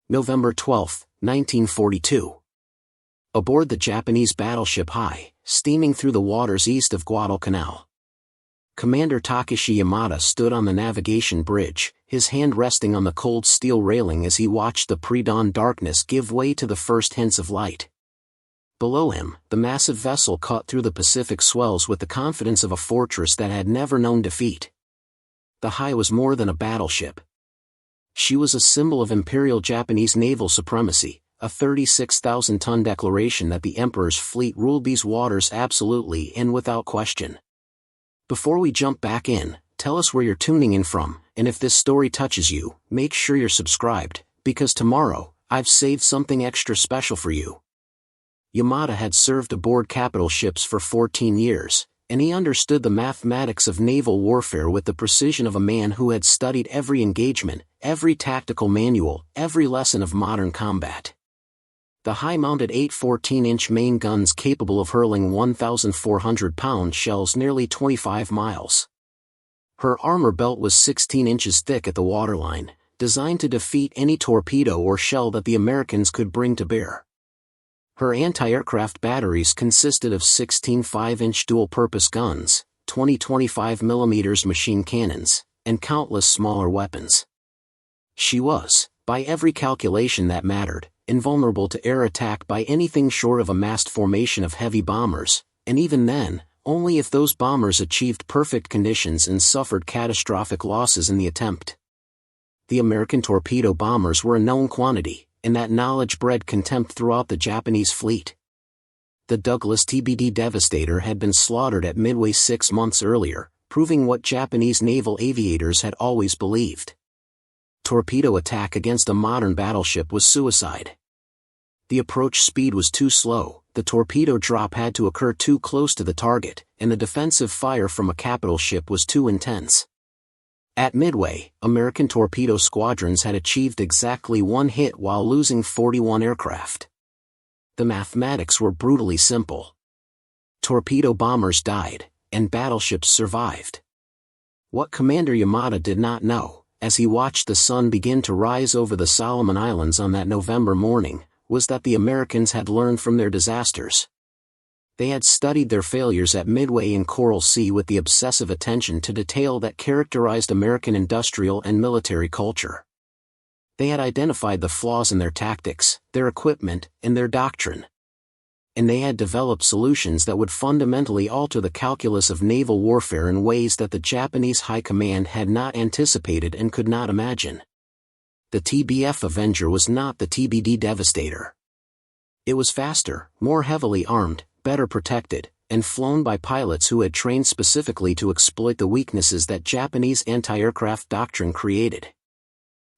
November 12, 1942. Aboard the Japanese battleship Hiei, steaming through the waters east of Guadalcanal. Commander Takeshi Yamada stood on the navigation bridge, his hand resting on the cold steel railing as he watched the pre-dawn darkness give way to the first hints of light. Below him, the massive vessel cut through the Pacific swells with the confidence of a fortress that had never known defeat. The Hiei was more than a battleship. She was a symbol of Imperial Japanese naval supremacy, a 36,000-ton declaration that the Emperor's fleet ruled these waters absolutely and without question. Before we jump back in, tell us where you're tuning in from, and if this story touches you, make sure you're subscribed, because tomorrow, I've saved something extra special for you. Yamada had served aboard capital ships for 14 years, and he understood the mathematics of naval warfare with the precision of a man who had studied every engagement, every tactical manual, every lesson of modern combat. The Hiei mounted 8 14-inch main guns capable of hurling 1,400-pound shells nearly 25 miles. Her armor belt was 16 inches thick at the waterline, designed to defeat any torpedo or shell that the Americans could bring to bear. Her anti-aircraft batteries consisted of 16 5-inch dual-purpose guns, 20 25mm machine cannons, and countless smaller weapons. She was, by every calculation that mattered, invulnerable to air attack by anything short of a massed formation of heavy bombers, and even then, only if those bombers achieved perfect conditions and suffered catastrophic losses in the attempt. The American torpedo bombers were a known quantity, and that knowledge bred contempt throughout the Japanese fleet. The Douglas TBD Devastator had been slaughtered at Midway 6 months earlier, proving what Japanese naval aviators had always believed. Torpedo attack against a modern battleship was suicide. The approach speed was too slow, the torpedo drop had to occur too close to the target, and the defensive fire from a capital ship was too intense. At Midway, American torpedo squadrons had achieved exactly 1 hit while losing 41 aircraft. The mathematics were brutally simple. Torpedo bombers died, and battleships survived. What Commander Yamada did not know, as he watched the sun begin to rise over the Solomon Islands on that November morning, was that the Americans had learned from their disasters. They had studied their failures at Midway and Coral Sea with the obsessive attention to detail that characterized American industrial and military culture. They had identified the flaws in their tactics, their equipment, and their doctrine. And they had developed solutions that would fundamentally alter the calculus of naval warfare in ways that the Japanese High Command had not anticipated and could not imagine. The TBF Avenger was not the TBD Devastator. It was faster, more heavily armed, better protected, and flown by pilots who had trained specifically to exploit the weaknesses that Japanese anti-aircraft doctrine created.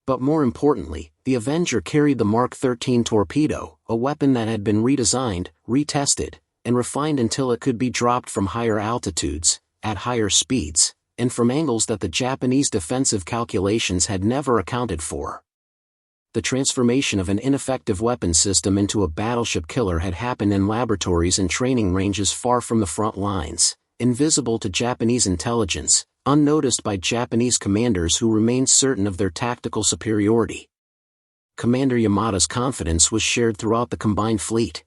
But more importantly, the Avenger carried the Mark 13 torpedo, a weapon that had been redesigned, retested, and refined until it could be dropped from higher altitudes, at higher speeds, and from angles that the Japanese defensive calculations had never accounted for. The transformation of an ineffective weapon system into a battleship killer had happened in laboratories and training ranges far from the front lines, invisible to Japanese intelligence, unnoticed by Japanese commanders who remained certain of their tactical superiority. Commander Yamada's confidence was shared throughout the combined fleet.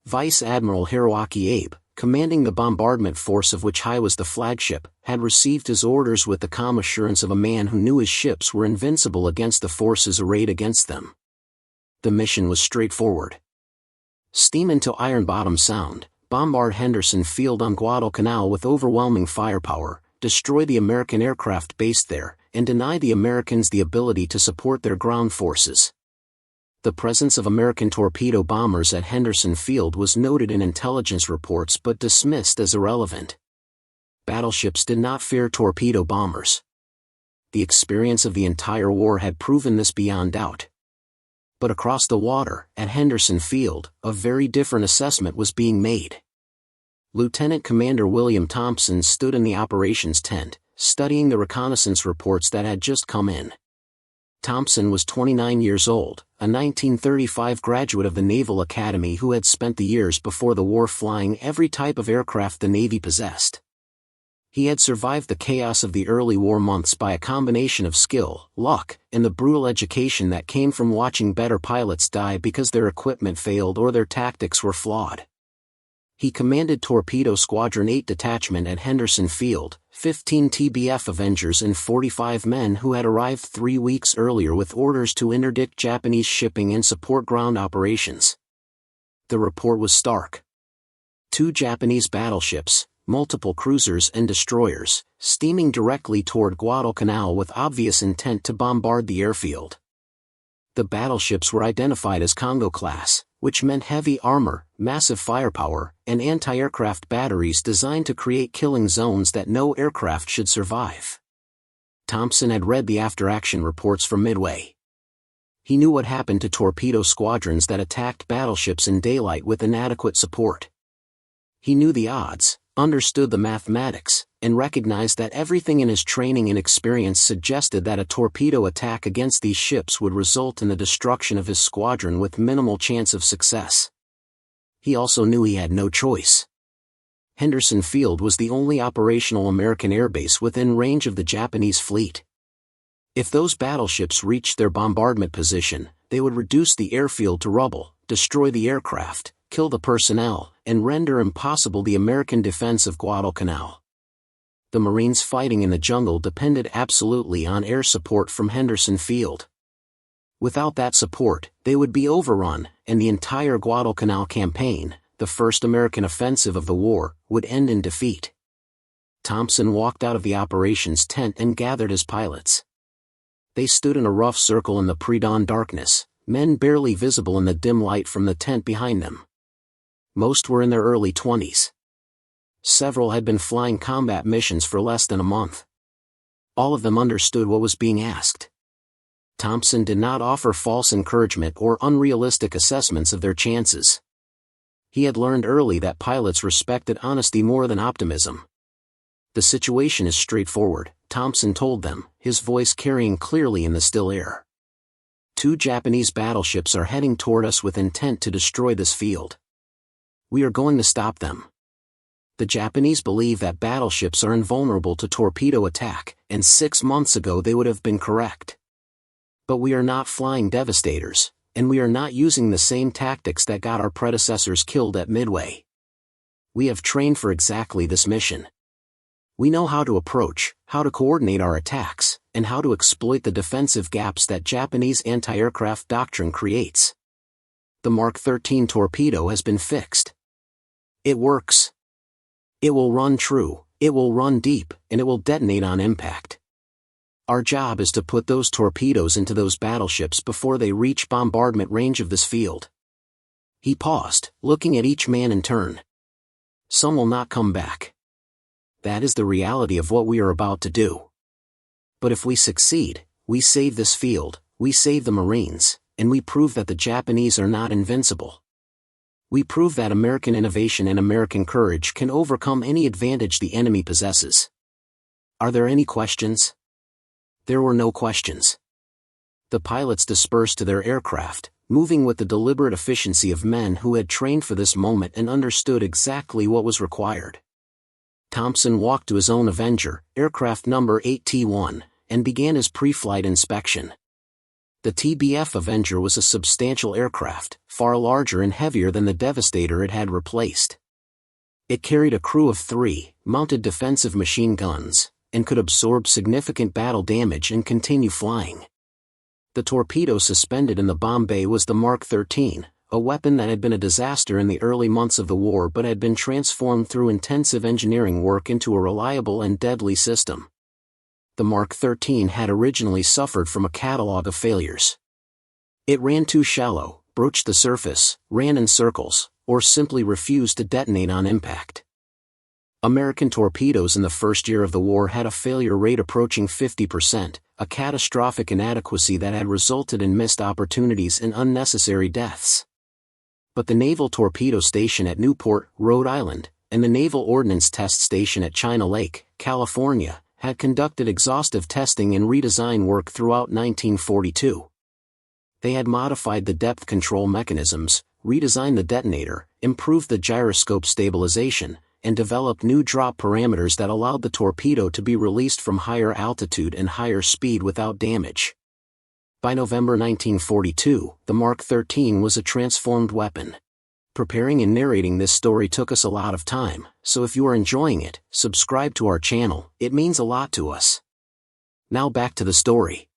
Vice Admiral Hiroaki Abe, commanding the bombardment force of which Hiei was the flagship, had received his orders with the calm assurance of a man who knew his ships were invincible against the forces arrayed against them. The mission was straightforward. Steam into Iron Bottom Sound, bombard Henderson Field on Guadalcanal with overwhelming firepower, destroy the American aircraft based there, and deny the Americans the ability to support their ground forces. The presence of American torpedo bombers at Henderson Field was noted in intelligence reports but dismissed as irrelevant. Battleships did not fear torpedo bombers. The experience of the entire war had proven this beyond doubt. But across the water, at Henderson Field, a very different assessment was being made. Lieutenant Commander William Thompson stood in the operations tent, studying the reconnaissance reports that had just come in. Thompson was 29 years old, a 1935 graduate of the Naval Academy who had spent the years before the war flying every type of aircraft the Navy possessed. He had survived the chaos of the early war months by a combination of skill, luck, and the brutal education that came from watching better pilots die because their equipment failed or their tactics were flawed. He commanded Torpedo Squadron 8 Detachment at Henderson Field, 15 TBF Avengers and 45 men who had arrived 3 weeks earlier with orders to interdict Japanese shipping and support ground operations. The report was stark. 2 Japanese battleships, multiple cruisers and destroyers, steaming directly toward Guadalcanal with obvious intent to bombard the airfield. The battleships were identified as Congo-class, which meant heavy armor, massive firepower, and anti-aircraft batteries designed to create killing zones that no aircraft should survive. Thompson had read the after-action reports from Midway. He knew what happened to torpedo squadrons that attacked battleships in daylight with inadequate support. He knew the odds, understood the mathematics, and recognized that everything in his training and experience suggested that a torpedo attack against these ships would result in the destruction of his squadron with minimal chance of success. He also knew he had no choice. Henderson Field was the only operational American airbase within range of the Japanese fleet. If those battleships reached their bombardment position, they would reduce the airfield to rubble, destroy the aircraft, kill the personnel, and render impossible the American defense of Guadalcanal. The Marines fighting in the jungle depended absolutely on air support from Henderson Field. Without that support, they would be overrun, and the entire Guadalcanal campaign, the first American offensive of the war, would end in defeat. Thompson walked out of the operations tent and gathered his pilots. They stood in a rough circle in the pre-dawn darkness, men barely visible in the dim light from the tent behind them. Most were in their early 20s. Several had been flying combat missions for less than a month. All of them understood what was being asked. Thompson did not offer false encouragement or unrealistic assessments of their chances. He had learned early that pilots respected honesty more than optimism. "The situation is straightforward," Thompson told them, his voice carrying clearly in the still air. "2 Japanese battleships are heading toward us with intent to destroy this field. We are going to stop them. The Japanese believe that battleships are invulnerable to torpedo attack, and 6 months ago they would have been correct. But we are not flying Devastators, and we are not using the same tactics that got our predecessors killed at Midway. We have trained for exactly this mission. We know how to approach, how to coordinate our attacks, and how to exploit the defensive gaps that Japanese anti-aircraft doctrine creates. The Mark 13 torpedo has been fixed. It works. It will run true, it will run deep, and it will detonate on impact. Our job is to put those torpedoes into those battleships before they reach bombardment range of this field." He paused, looking at each man in turn. "Some will not come back. That is the reality of what we are about to do. But if we succeed, we save this field, we save the Marines, and we prove that the Japanese are not invincible. We prove that American innovation and American courage can overcome any advantage the enemy possesses. Are there any questions?" There were no questions. The pilots dispersed to their aircraft, moving with the deliberate efficiency of men who had trained for this moment and understood exactly what was required. Thompson walked to his own Avenger, aircraft number 8T1, and began his pre-flight inspection. The TBF Avenger was a substantial aircraft, far larger and heavier than the Devastator it had replaced. It carried a crew of 3, mounted defensive machine guns, and could absorb significant battle damage and continue flying. The torpedo suspended in the bomb bay was the Mark 13, a weapon that had been a disaster in the early months of the war but had been transformed through intensive engineering work into a reliable and deadly system. The Mark 13 had originally suffered from a catalog of failures. It ran too shallow, broached the surface, ran in circles, or simply refused to detonate on impact. American torpedoes in the first year of the war had a failure rate approaching 50%, a catastrophic inadequacy that had resulted in missed opportunities and unnecessary deaths. But the Naval Torpedo Station at Newport, Rhode Island, and the Naval Ordnance Test Station at China Lake, California, had conducted exhaustive testing and redesign work throughout 1942. They had modified the depth control mechanisms, redesigned the detonator, improved the gyroscope stabilization, and developed new drop parameters that allowed the torpedo to be released from higher altitude and higher speed without damage. By November 1942, the Mark 13 was a transformed weapon. Preparing and narrating this story took us a lot of time, so if you are enjoying it, subscribe to our channel, it means a lot to us. Now back to the story.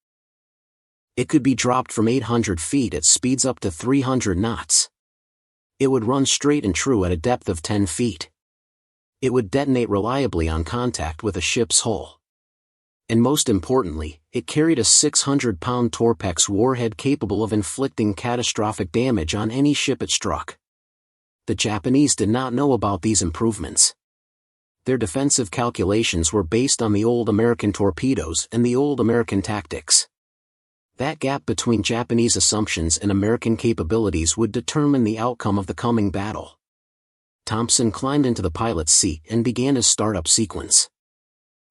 It could be dropped from 800 feet at speeds up to 300 knots. It would run straight and true at a depth of 10 feet. It would detonate reliably on contact with a ship's hull. And most importantly, it carried a 600-pound Torpex warhead capable of inflicting catastrophic damage on any ship it struck. The Japanese did not know about these improvements. Their defensive calculations were based on the old American torpedoes and the old American tactics. That gap between Japanese assumptions and American capabilities would determine the outcome of the coming battle. Thompson climbed into the pilot's seat and began his startup sequence.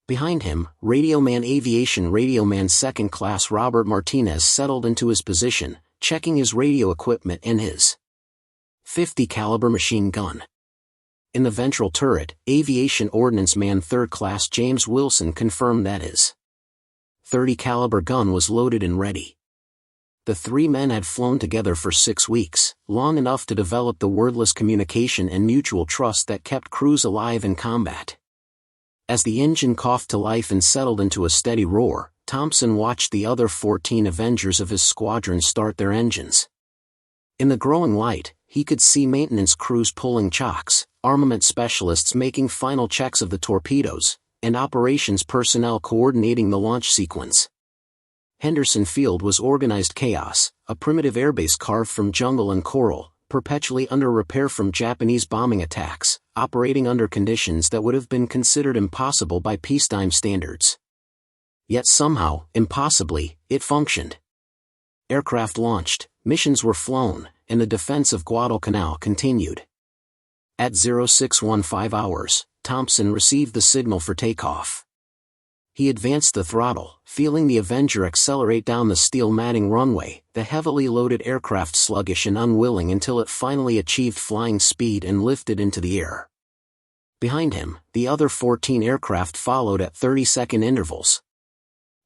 Behind him, Radioman Aviation Radioman Second Class Robert Martinez settled into his position, checking his radio equipment and his .50 caliber machine gun. In the ventral turret, Aviation Ordnance Man Third Class James Wilson confirmed that his .30 caliber gun was loaded and ready. The three men had flown together for 6 weeks, long enough to develop the wordless communication and mutual trust that kept crews alive in combat. As the engine coughed to life and settled into a steady roar, Thompson watched the other 14 Avengers of his squadron start their engines. In the growing light, he could see maintenance crews pulling chocks, armament specialists making final checks of the torpedoes, and operations personnel coordinating the launch sequence. Henderson Field was organized chaos, a primitive airbase carved from jungle and coral, perpetually under repair from Japanese bombing attacks, operating under conditions that would have been considered impossible by peacetime standards. Yet somehow, impossibly, it functioned. Aircraft launched, missions were flown, and the defense of Guadalcanal continued. At 0615 hours, Thompson received the signal for takeoff. He advanced the throttle, feeling the Avenger accelerate down the steel matting runway, the heavily loaded aircraft sluggish and unwilling until it finally achieved flying speed and lifted into the air. Behind him, the other 14 aircraft followed at 30-second intervals.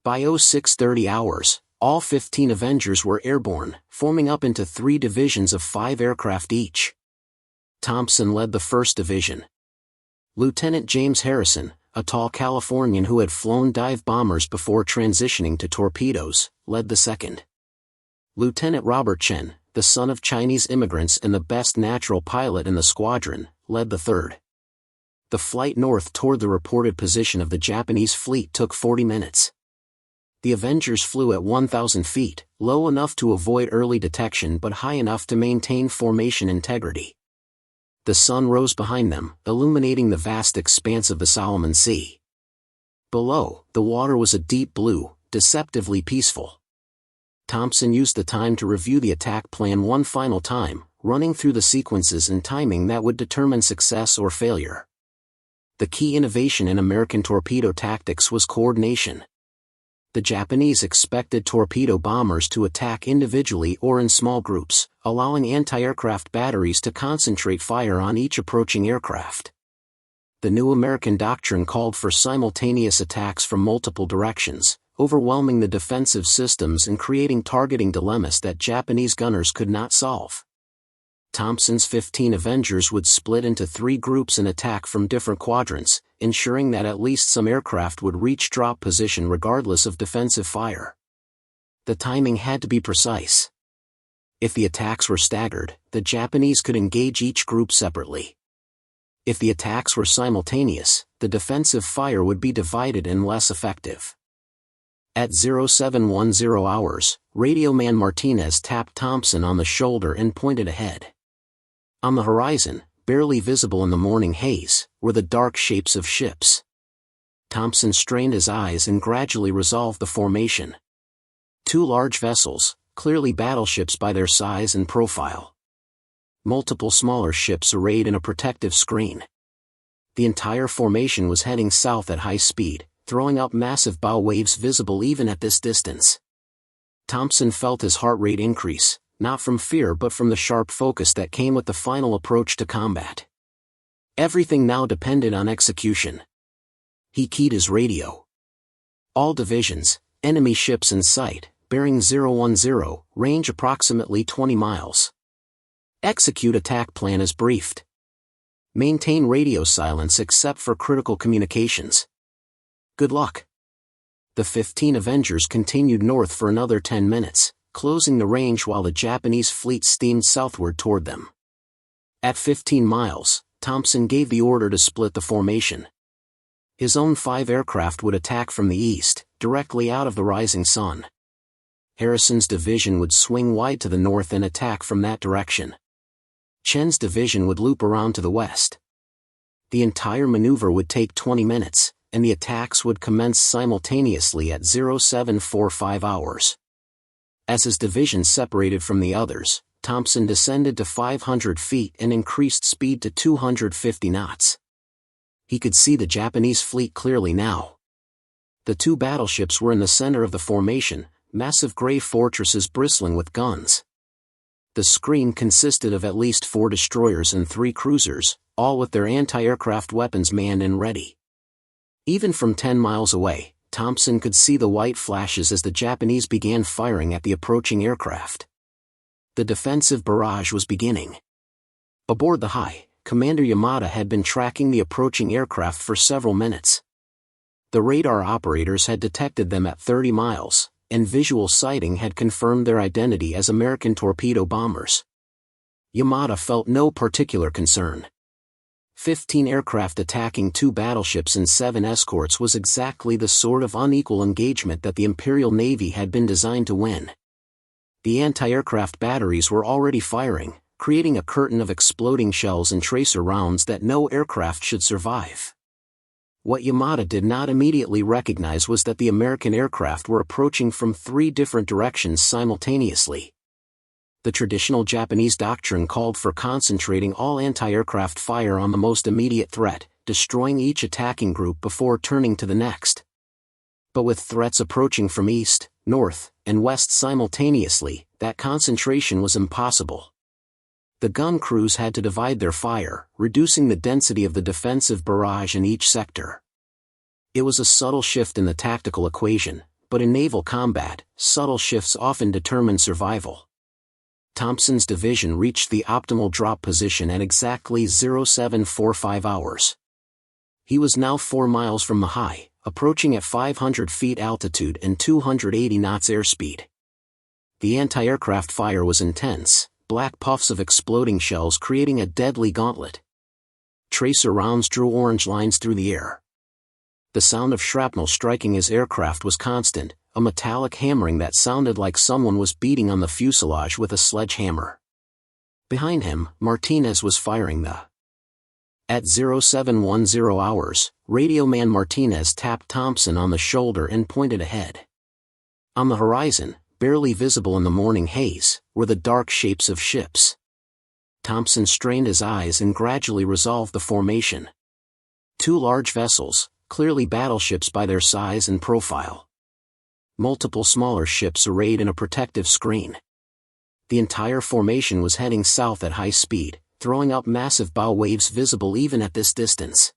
By 0630 hours, all 15 Avengers were airborne, forming up into 3 divisions of 5 aircraft each. Thompson led the first division. Lieutenant James Harrison, a tall Californian who had flown dive bombers before transitioning to torpedoes, led the second. Lieutenant Robert Chen, the son of Chinese immigrants and the best natural pilot in the squadron, led the third. The flight north toward the reported position of the Japanese fleet took 40 minutes. The Avengers flew at 1,000 feet, low enough to avoid early detection but high enough to maintain formation integrity. The sun rose behind them, illuminating the vast expanse of the Solomon Sea. Below, the water was a deep blue, deceptively peaceful. Thompson used the time to review the attack plan one final time, running through the sequences and timing that would determine success or failure. The key innovation in American torpedo tactics was coordination. The Japanese expected torpedo bombers to attack individually or in small groups, allowing anti-aircraft batteries to concentrate fire on each approaching aircraft. The new American doctrine called for simultaneous attacks from multiple directions, overwhelming the defensive systems and creating targeting dilemmas that Japanese gunners could not solve. Thompson's 15 Avengers would split into 3 groups and attack from different quadrants, ensuring that at least some aircraft would reach drop position regardless of defensive fire. The timing had to be precise. If the attacks were staggered, the Japanese could engage each group separately. If the attacks were simultaneous, the defensive fire would be divided and less effective. At 0710 hours, Radioman Martinez tapped Thompson on the shoulder and pointed ahead. On the horizon, barely visible in the morning haze, were the dark shapes of ships. Thompson strained his eyes and gradually resolved the formation. 2 large vessels, clearly battleships by their size and profile. Multiple smaller ships arrayed in a protective screen. The entire formation was heading south at high speed, throwing up massive bow waves visible even at this distance. Thompson felt his heart rate increase, not from fear but from the sharp focus that came with the final approach to combat. Everything now depended on execution. He keyed his radio. All divisions, enemy ships in sight, bearing 010, range approximately 20 miles. Execute attack plan as briefed. Maintain radio silence except for critical communications. Good luck. The 15 Avengers continued north for another 10 minutes, closing the range while the Japanese fleet steamed southward toward them. At 15 miles, Thompson gave the order to split the formation. His own 5 aircraft would attack from the east, directly out of the rising sun. Harrison's division would swing wide to the north and attack from that direction. Chen's division would loop around to the west. The entire maneuver would take 20 minutes, and the attacks would commence simultaneously at 0745 hours. As his division separated from the others, Thompson descended to 500 feet and increased speed to 250 knots. He could see the Japanese fleet clearly now. The 2 battleships were in the center of the formation, massive gray fortresses bristling with guns. The screen consisted of at least 4 destroyers and 3 cruisers, all with their anti-aircraft weapons manned and ready. Even from 10 miles away, Thompson could see the white flashes as the Japanese began firing at the approaching aircraft. The defensive barrage was beginning. Aboard the Hiei, Commander Yamada had been tracking the approaching aircraft for several minutes. The radar operators had detected them at 30 miles, and visual sighting had confirmed their identity as American torpedo bombers. Yamada felt no particular concern. 15 aircraft attacking 2 battleships and 7 escorts was exactly the sort of unequal engagement that the Imperial Navy had been designed to win. The anti-aircraft batteries were already firing, creating a curtain of exploding shells and tracer rounds that no aircraft should survive. What Yamada did not immediately recognize was that the American aircraft were approaching from 3 different directions simultaneously. The traditional Japanese doctrine called for concentrating all anti-aircraft fire on the most immediate threat, destroying each attacking group before turning to the next. But with threats approaching from east, north, and west simultaneously, that concentration was impossible. The gun crews had to divide their fire, reducing the density of the defensive barrage in each sector. It was a subtle shift in the tactical equation, but in naval combat, subtle shifts often determine survival. Thompson's division reached the optimal drop position at exactly 0745 hours. He was now 4 miles from the Hiei, approaching at 500 feet altitude and 280 knots airspeed. The anti-aircraft fire was intense, black puffs of exploding shells creating a deadly gauntlet. Tracer rounds drew orange lines through the air. The sound of shrapnel striking his aircraft was constant, a metallic hammering that sounded like someone was beating on the fuselage with a sledgehammer. Behind him, Martinez was firing the. At 0710 hours, radio man Martinez tapped Thompson on the shoulder and pointed ahead. On the horizon, barely visible in the morning haze, were the dark shapes of ships. Thompson strained his eyes and gradually resolved the formation. 2 large vessels, clearly battleships by their size and profile. Multiple smaller ships arrayed in a protective screen. The entire formation was heading south at high speed, throwing up massive bow waves visible even at this distance.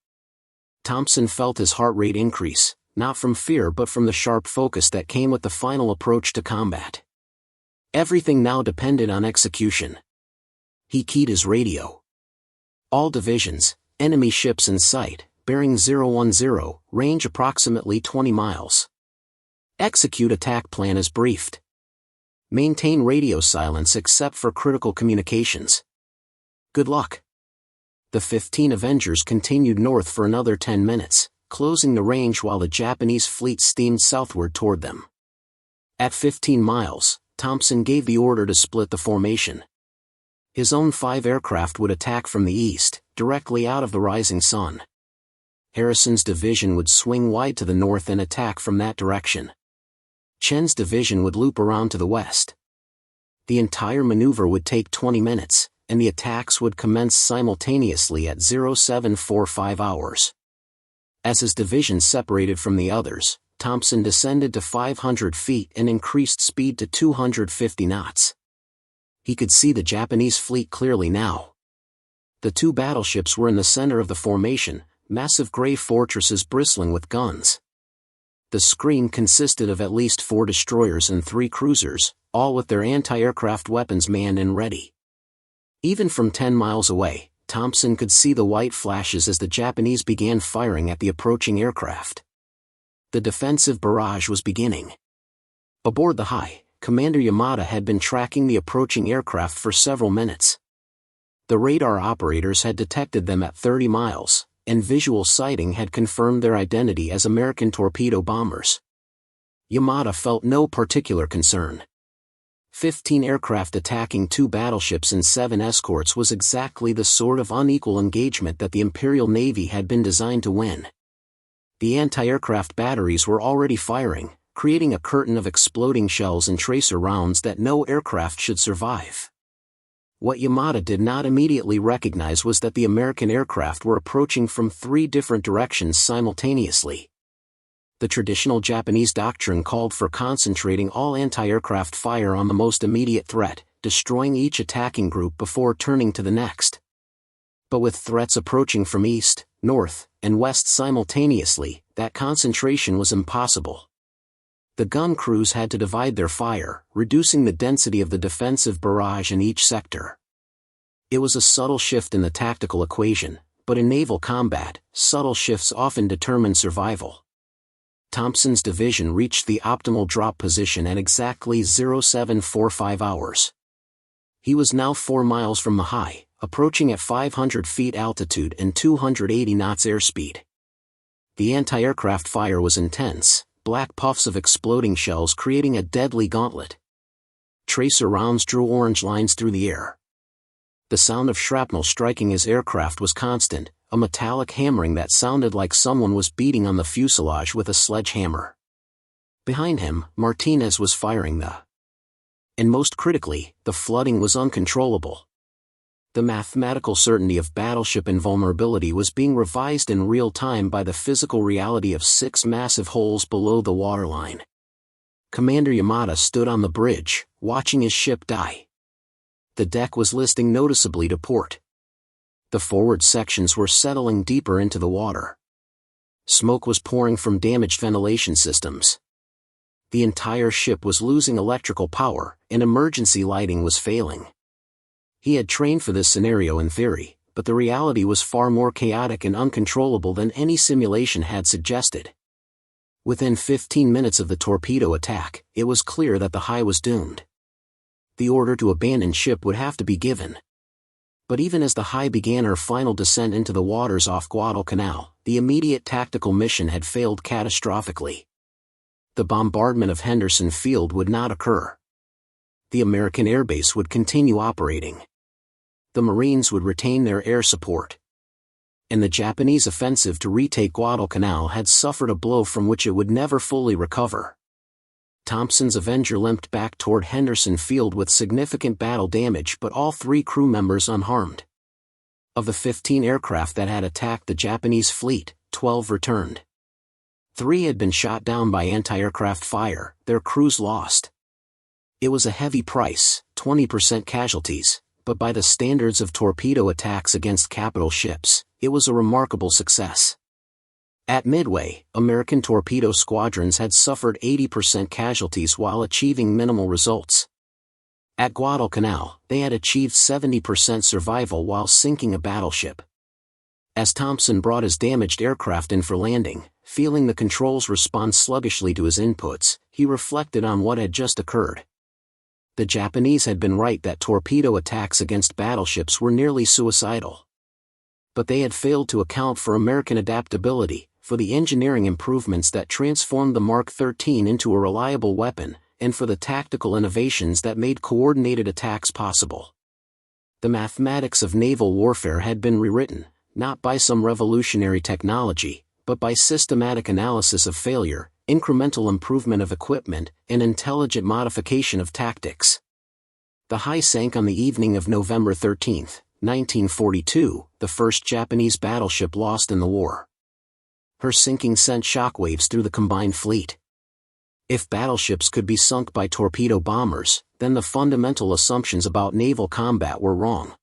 Thompson felt his heart rate increase, not from fear but from the sharp focus that came with the final approach to combat. Everything now depended on execution. He keyed his radio. All divisions, enemy ships in sight, bearing 010, range approximately 20 miles. Execute attack plan as briefed. Maintain radio silence except for critical communications. Good luck. The 15 Avengers continued north for another 10 minutes, closing the range while the Japanese fleet steamed southward toward them. At 15 miles, Thompson gave the order to split the formation. His own 5 aircraft would attack from the east, directly out of the rising sun. Harrison's division would swing wide to the north and attack from that direction. Chen's division would loop around to the west. The entire maneuver would take 20 minutes, and the attacks would commence simultaneously at 0745 hours. As his division separated from the others, Thompson descended to 500 feet and increased speed to 250 knots. He could see the Japanese fleet clearly now. The two battleships were in the center of the formation, massive gray fortresses bristling with guns. The screen consisted of at least 4 destroyers and 3 cruisers, all with their anti-aircraft weapons manned and ready. Even from 10 miles away, Thompson could see the white flashes as the Japanese began firing at the approaching aircraft. The defensive barrage was beginning. Aboard the Hiei, Commander Yamada had been tracking the approaching aircraft for several minutes. The radar operators had detected them at 30 miles, and visual sighting had confirmed their identity as American torpedo bombers. Yamada felt no particular concern. 15 aircraft attacking 2 battleships and 7 escorts was exactly the sort of unequal engagement that the Imperial Navy had been designed to win. The anti-aircraft batteries were already firing, creating a curtain of exploding shells and tracer rounds that no aircraft should survive. What Yamada did not immediately recognize was that the American aircraft were approaching from 3 different directions simultaneously. The traditional Japanese doctrine called for concentrating all anti-aircraft fire on the most immediate threat, destroying each attacking group before turning to the next. But with threats approaching from east, north, and west simultaneously, that concentration was impossible. The gun crews had to divide their fire, reducing the density of the defensive barrage in each sector. It was a subtle shift in the tactical equation, but in naval combat, subtle shifts often determine survival. Thompson's division reached the optimal drop position at exactly 0745 hours. He was now 4 miles from the Hiei, approaching at 500 feet altitude and 280 knots airspeed. The anti-aircraft fire was intense, black puffs of exploding shells creating a deadly gauntlet. Tracer rounds drew orange lines through the air. The sound of shrapnel striking his aircraft was constant, a metallic hammering that sounded like someone was beating on the fuselage with a sledgehammer. Behind him, Martinez was firing and most critically, the flooding was uncontrollable. The mathematical certainty of battleship invulnerability was being revised in real time by the physical reality of 6 massive holes below the waterline. Commander Yamada stood on the bridge, watching his ship die. The deck was listing noticeably to port. The forward sections were settling deeper into the water. Smoke was pouring from damaged ventilation systems. The entire ship was losing electrical power, and emergency lighting was failing. He had trained for this scenario in theory, but the reality was far more chaotic and uncontrollable than any simulation had suggested. Within 15 minutes of the torpedo attack, it was clear that the Hiei was doomed. The order to abandon ship would have to be given. But even as the Hiei began her final descent into the waters off Guadalcanal, the immediate tactical mission had failed catastrophically. The bombardment of Henderson Field would not occur. The American airbase would continue operating. The Marines would retain their air support. And the Japanese offensive to retake Guadalcanal had suffered a blow from which it would never fully recover. Thompson's Avenger limped back toward Henderson Field with significant battle damage but all 3 crew members unharmed. Of the 15 aircraft that had attacked the Japanese fleet, 12 returned. 3 had been shot down by anti-aircraft fire, their crews lost. It was a heavy price, 20% casualties, but by the standards of torpedo attacks against capital ships, it was a remarkable success. At Midway, American torpedo squadrons had suffered 80% casualties while achieving minimal results. At Guadalcanal, they had achieved 70% survival while sinking a battleship. As Thompson brought his damaged aircraft in for landing, feeling the controls respond sluggishly to his inputs, he reflected on what had just occurred. The Japanese had been right that torpedo attacks against battleships were nearly suicidal. But they had failed to account for American adaptability, for the engineering improvements that transformed the Mark 13 into a reliable weapon, and for the tactical innovations that made coordinated attacks possible. The mathematics of naval warfare had been rewritten, not by some revolutionary technology, but by systematic analysis of failure, incremental improvement of equipment, and intelligent modification of tactics. The Hiei sank on the evening of November 13, 1942, the first Japanese battleship lost in the war. Her sinking sent shockwaves through the combined fleet. If battleships could be sunk by torpedo bombers, then the fundamental assumptions about naval combat were wrong.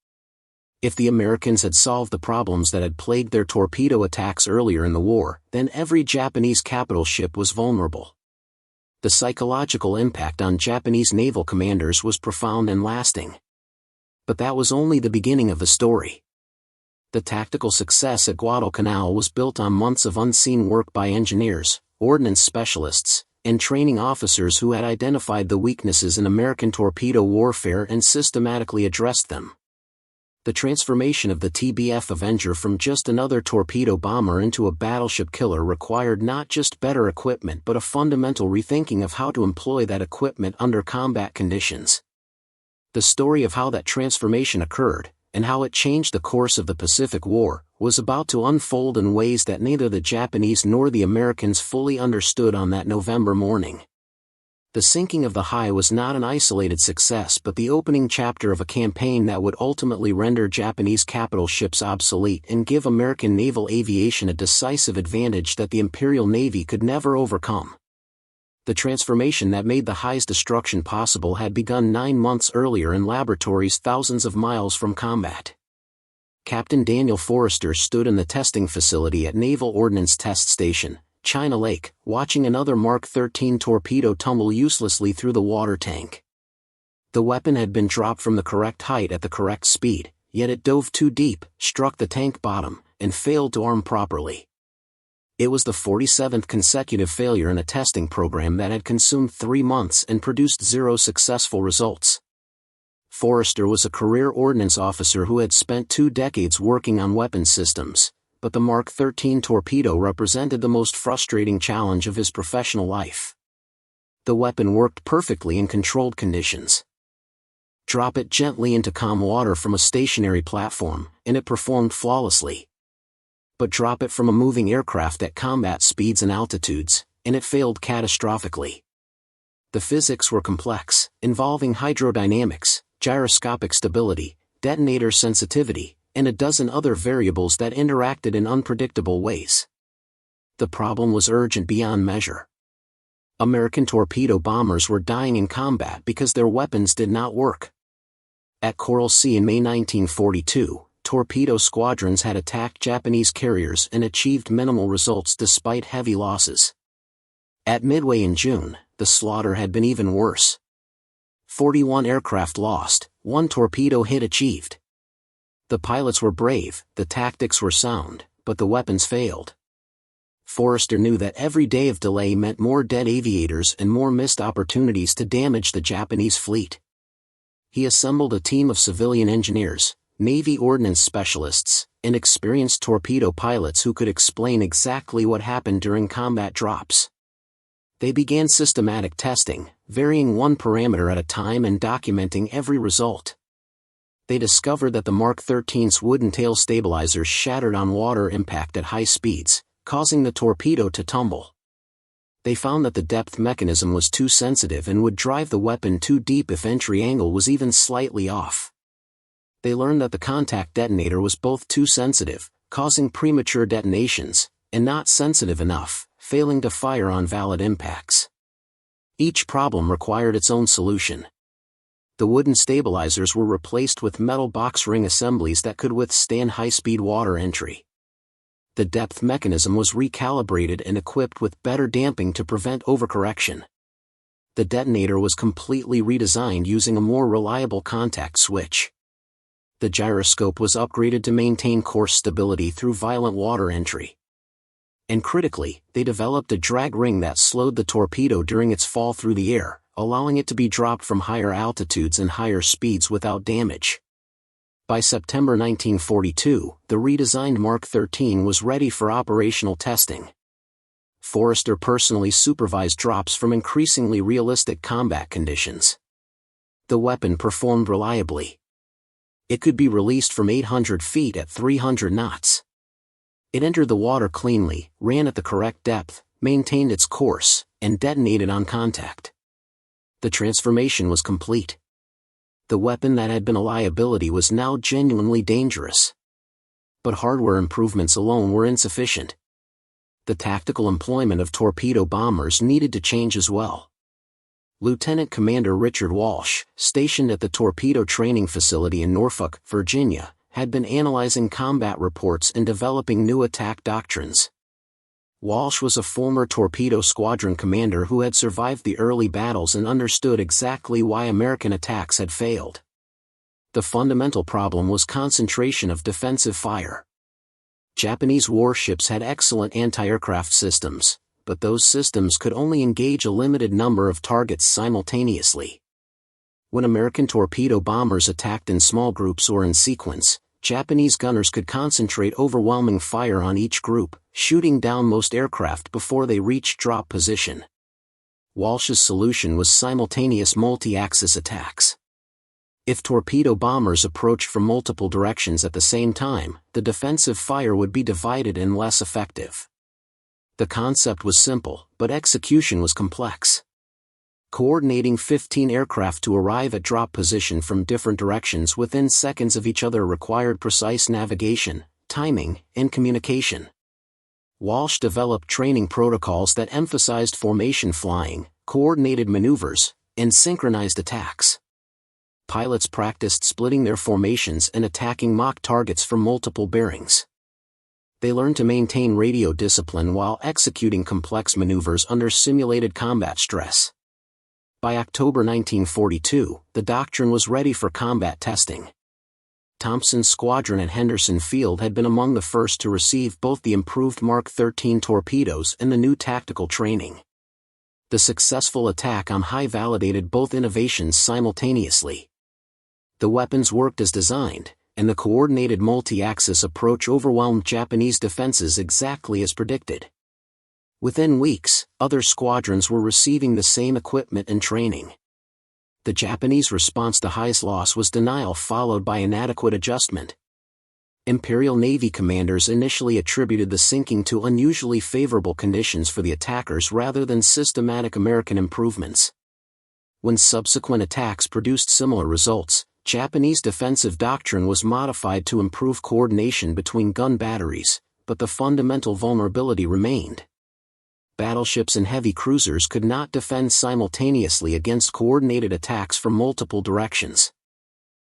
If the Americans had solved the problems that had plagued their torpedo attacks earlier in the war, then every Japanese capital ship was vulnerable. The psychological impact on Japanese naval commanders was profound and lasting. But that was only the beginning of the story. The tactical success at Guadalcanal was built on months of unseen work by engineers, ordnance specialists, and training officers who had identified the weaknesses in American torpedo warfare and systematically addressed them. The transformation of the TBF Avenger from just another torpedo bomber into a battleship killer required not just better equipment but a fundamental rethinking of how to employ that equipment under combat conditions. The story of how that transformation occurred, and how it changed the course of the Pacific War, was about to unfold in ways that neither the Japanese nor the Americans fully understood on that November morning. The sinking of the Hiei was not an isolated success but the opening chapter of a campaign that would ultimately render Japanese capital ships obsolete and give American naval aviation a decisive advantage that the Imperial Navy could never overcome. The transformation that made the Hiei's destruction possible had begun 9 months earlier in laboratories thousands of miles from combat. Captain Daniel Forrester stood in the testing facility at Naval Ordnance Test Station, China Lake, watching another Mark 13 torpedo tumble uselessly through the water tank. The weapon had been dropped from the correct height at the correct speed, yet it dove too deep, struck the tank bottom, and failed to arm properly. It was the 47th consecutive failure in a testing program that had consumed 3 months and produced 0 successful results. Forrester was a career ordnance officer who had spent 2 decades working on weapons systems, but the Mark 13 torpedo represented the most frustrating challenge of his professional life. The weapon worked perfectly in controlled conditions. Drop it gently into calm water from a stationary platform, and it performed flawlessly. But drop it from a moving aircraft at combat speeds and altitudes, and it failed catastrophically. The physics were complex, involving hydrodynamics, gyroscopic stability, detonator sensitivity, and a dozen other variables that interacted in unpredictable ways. The problem was urgent beyond measure. American torpedo bombers were dying in combat because their weapons did not work. At Coral Sea in May 1942, torpedo squadrons had attacked Japanese carriers and achieved minimal results despite heavy losses. At Midway in June, the slaughter had been even worse. 41 aircraft lost, 1 torpedo hit achieved. The pilots were brave, the tactics were sound, but the weapons failed. Forrester knew that every day of delay meant more dead aviators and more missed opportunities to damage the Japanese fleet. He assembled a team of civilian engineers, Navy ordnance specialists, and experienced torpedo pilots who could explain exactly what happened during combat drops. They began systematic testing, varying 1 parameter at a time and documenting every result. They discovered that the Mark 13's wooden tail stabilizers shattered on water impact at high speeds, causing the torpedo to tumble. They found that the depth mechanism was too sensitive and would drive the weapon too deep if entry angle was even slightly off. They learned that the contact detonator was both too sensitive, causing premature detonations, and not sensitive enough, failing to fire on valid impacts. Each problem required its own solution. The wooden stabilizers were replaced with metal box ring assemblies that could withstand high-speed water entry. The depth mechanism was recalibrated and equipped with better damping to prevent overcorrection. The detonator was completely redesigned using a more reliable contact switch. The gyroscope was upgraded to maintain course stability through violent water entry. And critically, they developed a drag ring that slowed the torpedo during its fall through the air, allowing it to be dropped from higher altitudes and higher speeds without damage. By September 1942, the redesigned Mark 13 was ready for operational testing. Forrester personally supervised drops from increasingly realistic combat conditions. The weapon performed reliably. It could be released from 800 feet at 300 knots. It entered the water cleanly, ran at the correct depth, maintained its course, and detonated on contact. The transformation was complete. The weapon that had been a liability was now genuinely dangerous. But hardware improvements alone were insufficient. The tactical employment of torpedo bombers needed to change as well. Lieutenant Commander Richard Walsh, stationed at the Torpedo Training Facility in Norfolk, Virginia, had been analyzing combat reports and developing new attack doctrines. Walsh was a former torpedo squadron commander who had survived the early battles and understood exactly why American attacks had failed. The fundamental problem was concentration of defensive fire. Japanese warships had excellent anti-aircraft systems, but those systems could only engage a limited number of targets simultaneously. When American torpedo bombers attacked in small groups or in sequence, Japanese gunners could concentrate overwhelming fire on each group, shooting down most aircraft before they reached drop position. Walsh's solution was simultaneous multi-axis attacks. If torpedo bombers approached from multiple directions at the same time, the defensive fire would be divided and less effective. The concept was simple, but execution was complex. Coordinating 15 aircraft to arrive at drop position from different directions within seconds of each other required precise navigation, timing, and communication. Walsh developed training protocols that emphasized formation flying, coordinated maneuvers, and synchronized attacks. Pilots practiced splitting their formations and attacking mock targets from multiple bearings. They learned to maintain radio discipline while executing complex maneuvers under simulated combat stress. By October 1942, the doctrine was ready for combat testing. Thompson's squadron at Henderson Field had been among the first to receive both the improved Mark 13 torpedoes and the new tactical training. The successful attack on Hiei validated both innovations simultaneously. The weapons worked as designed, and the coordinated multi-axis approach overwhelmed Japanese defenses exactly as predicted. Within weeks, other squadrons were receiving the same equipment and training. The Japanese response to Hiei's loss was denial followed by inadequate adjustment. Imperial Navy commanders initially attributed the sinking to unusually favorable conditions for the attackers rather than systematic American improvements. When subsequent attacks produced similar results, Japanese defensive doctrine was modified to improve coordination between gun batteries, but the fundamental vulnerability remained. Battleships and heavy cruisers could not defend simultaneously against coordinated attacks from multiple directions.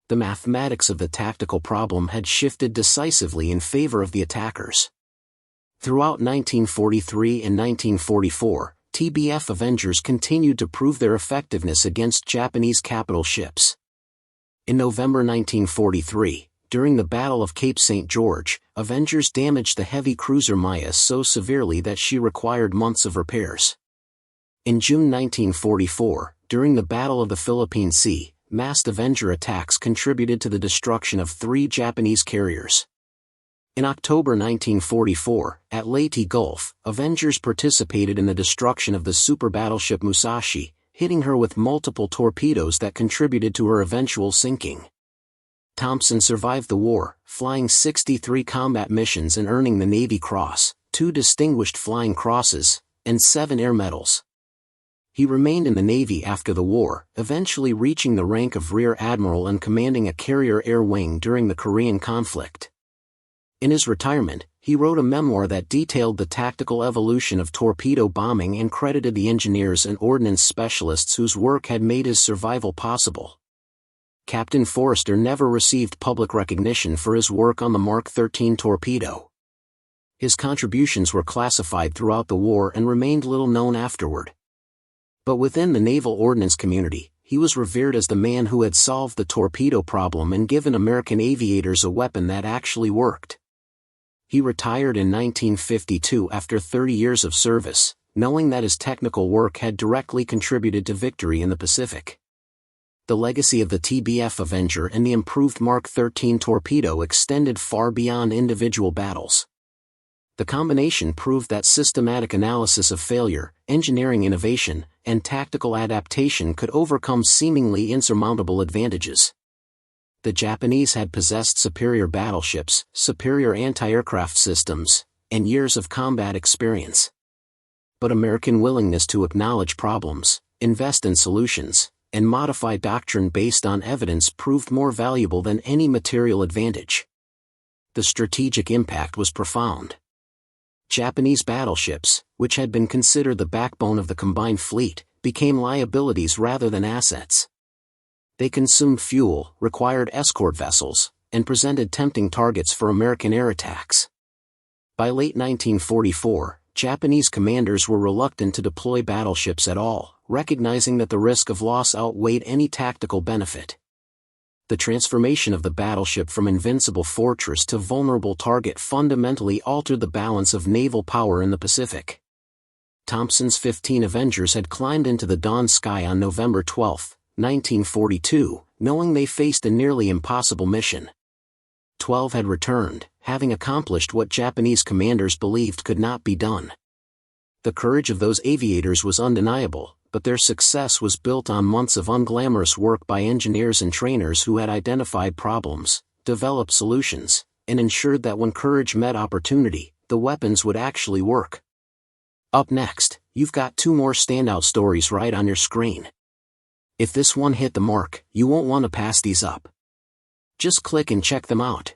The mathematics of the tactical problem had shifted decisively in favor of the attackers. Throughout 1943 and 1944, TBF Avengers continued to prove their effectiveness against Japanese capital ships. In November 1943, during the Battle of Cape St. George, Avengers damaged the heavy cruiser Maya so severely that she required months of repairs. In June 1944, during the Battle of the Philippine Sea, massed Avenger attacks contributed to the destruction of 3 Japanese carriers. In October 1944, at Leyte Gulf, Avengers participated in the destruction of the super battleship Musashi, hitting her with multiple torpedoes that contributed to her eventual sinking. Thompson survived the war, flying 63 combat missions and earning the Navy Cross, 2 Distinguished Flying Crosses, and 7 Air Medals. He remained in the Navy after the war, eventually reaching the rank of Rear Admiral and commanding a carrier air wing during the Korean conflict. In his retirement, he wrote a memoir that detailed the tactical evolution of torpedo bombing and credited the engineers and ordnance specialists whose work had made his survival possible. Captain Forrester never received public recognition for his work on the Mark 13 torpedo. His contributions were classified throughout the war and remained little known afterward. But within the naval ordnance community, he was revered as the man who had solved the torpedo problem and given American aviators a weapon that actually worked. He retired in 1952 after 30 years of service, knowing that his technical work had directly contributed to victory in the Pacific. The legacy of the TBF Avenger and the improved Mark 13 torpedo extended far beyond individual battles. The combination proved that systematic analysis of failure, engineering innovation, and tactical adaptation could overcome seemingly insurmountable advantages. The Japanese had possessed superior battleships, superior anti-aircraft systems, and years of combat experience. But American willingness to acknowledge problems, invest in solutions, and modify doctrine based on evidence proved more valuable than any material advantage. The strategic impact was profound. Japanese battleships, which had been considered the backbone of the combined fleet, became liabilities rather than assets. They consumed fuel, required escort vessels, and presented tempting targets for American air attacks. By late 1944, Japanese commanders were reluctant to deploy battleships at all, recognizing that the risk of loss outweighed any tactical benefit. The transformation of the battleship from invincible fortress to vulnerable target fundamentally altered the balance of naval power in the Pacific. Thompson's 15 Avengers had climbed into the dawn sky on November 12, 1942, knowing they faced a nearly impossible mission. 12 had returned, having accomplished what Japanese commanders believed could not be done. The courage of those aviators was undeniable, but their success was built on months of unglamorous work by engineers and trainers who had identified problems, developed solutions, and ensured that when courage met opportunity, the weapons would actually work. Up next, you've got two more standout stories right on your screen. If this one hit the mark, you won't want to pass these up. Just click and check them out.